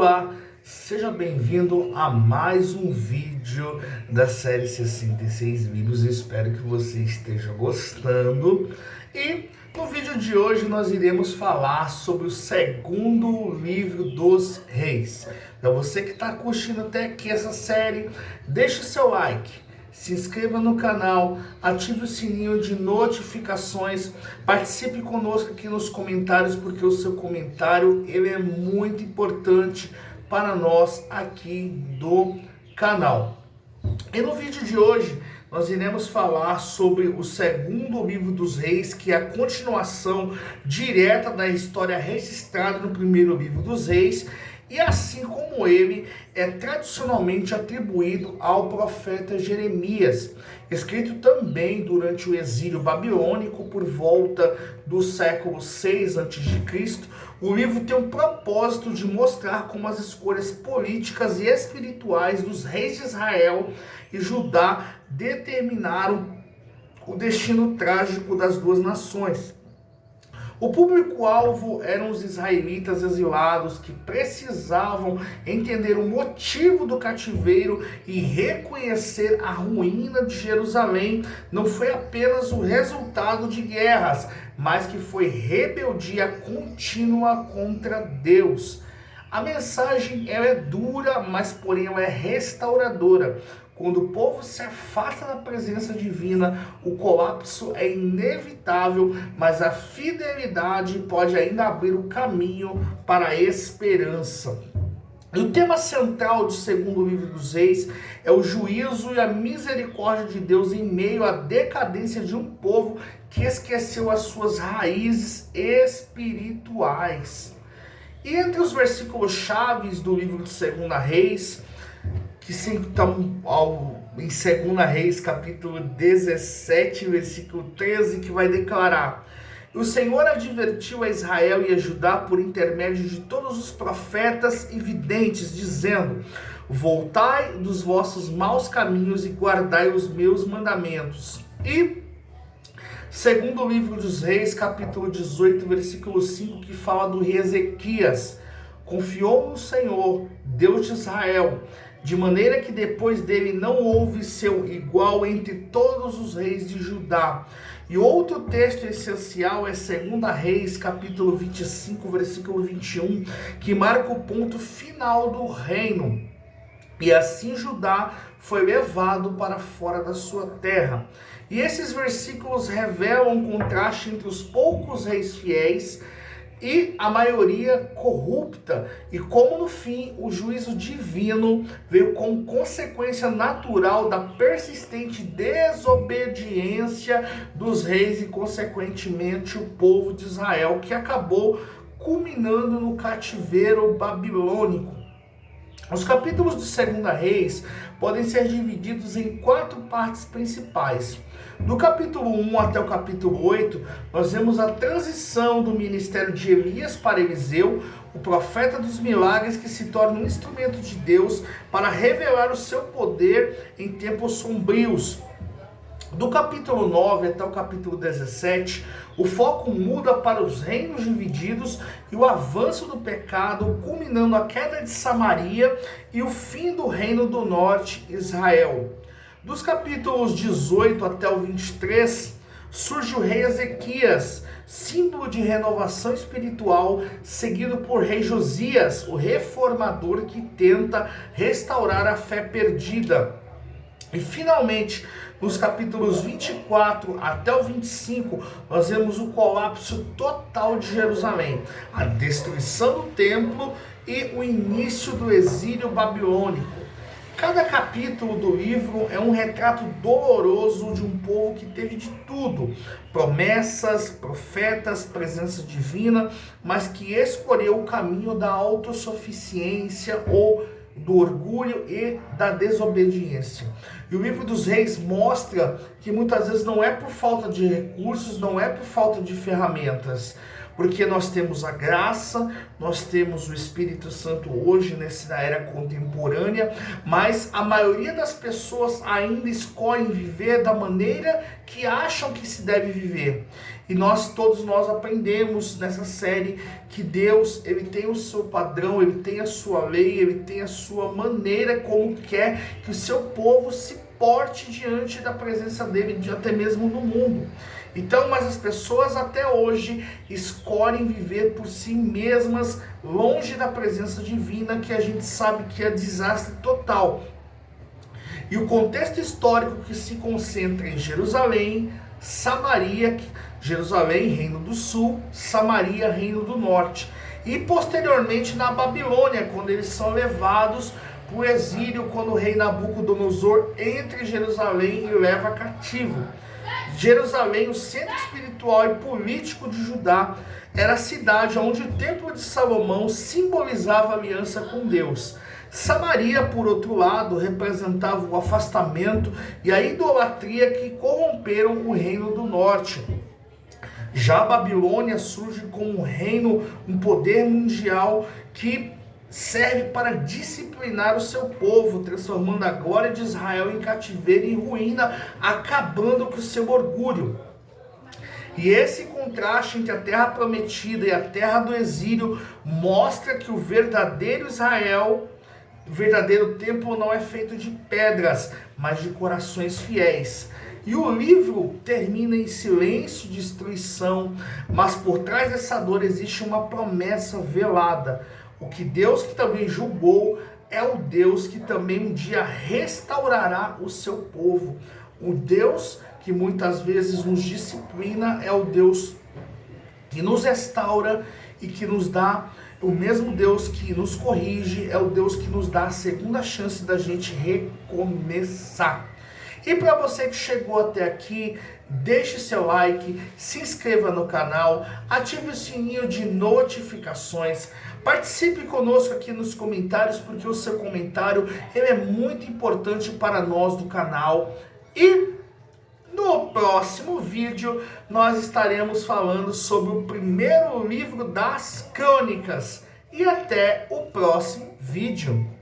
Olá, seja bem-vindo a mais um vídeo da série 66 vídeos. Eu espero que você esteja gostando. E no vídeo de hoje nós iremos falar sobre o segundo livro dos reis. Para você que está curtindo até aqui essa série, deixe seu like. Se inscreva no canal, ative o sininho de notificações, participe conosco aqui nos comentários, porque o seu comentário ele é muito importante para nós aqui do canal. E no vídeo de hoje nós iremos falar sobre o segundo livro dos reis, que é a continuação direta da história registrada no primeiro livro dos reis, e assim como ele é tradicionalmente atribuído ao profeta Jeremias, escrito também durante o exílio babilônico por volta do século 6 a.C., o livro tem o propósito de mostrar como as escolhas políticas e espirituais dos reis de Israel e Judá determinaram o destino trágico das duas nações. O público-alvo eram os israelitas exilados que precisavam entender o motivo do cativeiro e reconhecer a ruína de Jerusalém não foi apenas o resultado de guerras, mas que foi rebeldia contínua contra Deus. A mensagem ela é dura, mas porém ela é restauradora. Quando o povo se afasta da presença divina, o colapso é inevitável, mas a fidelidade pode ainda abrir o caminho para a esperança. E o tema central do segundo livro dos reis é o juízo e a misericórdia de Deus em meio à decadência de um povo que esqueceu as suas raízes espirituais. E entre os versículos chaves do livro de 2 Reis, que estão em 2 Reis, capítulo 17, versículo 13, que vai declarar: o Senhor advertiu a Israel e a Judá por intermédio de todos os profetas e videntes, dizendo: voltai dos vossos maus caminhos e guardai os meus mandamentos. E segundo livro dos Reis, capítulo 18, versículo 5, que fala do rei Ezequias: confiou no Senhor, Deus de Israel, de maneira que depois dele não houve seu igual entre todos os reis de Judá. E outro texto essencial é 2 Reis, capítulo 25, versículo 21, que marca o ponto final do reino. E assim Judá foi levado para fora da sua terra. E esses versículos revelam um contraste entre os poucos reis fiéis e a maioria corrupta, e como no fim o juízo divino veio como consequência natural da persistente desobediência dos reis e consequentemente o povo de Israel, que acabou culminando no cativeiro babilônico. Os capítulos de 2 Reis podem ser divididos em 4 partes principais. Do capítulo 1 até o capítulo 8, nós vemos a transição do ministério de Elias para Eliseu, o profeta dos milagres que se torna um instrumento de Deus para revelar o seu poder em tempos sombrios. Do capítulo 9 até o capítulo 17, o foco muda para os reinos divididos e o avanço do pecado, culminando a queda de Samaria e o fim do reino do norte, Israel. Dos capítulos 18 até o 23, surge o rei Ezequias, símbolo de renovação espiritual, seguido por rei Josias, o reformador que tenta restaurar a fé perdida. E finalmente, nos capítulos 24 até o 25, nós vemos o colapso total de Jerusalém, a destruição do templo e o início do exílio babilônico. Cada capítulo do livro é um retrato doloroso de um povo que teve de tudo: promessas, profetas, presença divina, mas que escolheu o caminho da autossuficiência ou do orgulho e da desobediência. E o livro dos reis mostra que muitas vezes não é por falta de recursos, não é por falta de ferramentas, porque nós temos a graça, nós temos o Espírito Santo hoje, na era contemporânea, mas a maioria das pessoas ainda escolhem viver da maneira que acham que se deve viver. E todos nós aprendemos nessa série que Deus, ele tem o seu padrão, ele tem a sua lei, ele tem a sua maneira como quer que o seu povo se porte diante da presença dele, até mesmo no mundo. Então, mas as pessoas até hoje escolhem viver por si mesmas, longe da presença divina, que a gente sabe que é desastre total. E o contexto histórico que se concentra em Jerusalém, Samaria, Jerusalém, Reino do Sul, Samaria, Reino do Norte. E posteriormente na Babilônia, quando eles são levados para o exílio, quando o rei Nabucodonosor entra em Jerusalém e leva cativo. Jerusalém, o centro espiritual e político de Judá, era a cidade onde o templo de Salomão simbolizava a aliança com Deus. Samaria, por outro lado, representava o afastamento e a idolatria que corromperam o reino do norte. Já a Babilônia surge como um reino, um poder mundial que serve para disciplinar o seu povo, transformando a glória de Israel em cativeiro e ruína, acabando com o seu orgulho. E esse contraste entre a terra prometida e a terra do exílio mostra que o verdadeiro Israel, o verdadeiro templo não é feito de pedras, mas de corações fiéis. E o livro termina em silêncio, destruição, mas por trás dessa dor existe uma promessa velada. O que Deus que também julgou é o Deus que também um dia restaurará o seu povo. O Deus que muitas vezes nos disciplina é o Deus que nos restaura e que nos dá, o mesmo Deus que nos corrige, é o Deus que nos dá a segunda chance da gente recomeçar. E para você que chegou até aqui, deixe seu like, se inscreva no canal, ative o sininho de notificações, participe conosco aqui nos comentários, porque o seu comentário ele é muito importante para nós do canal. E no próximo vídeo nós estaremos falando sobre o primeiro livro das Crônicas. E até o próximo vídeo.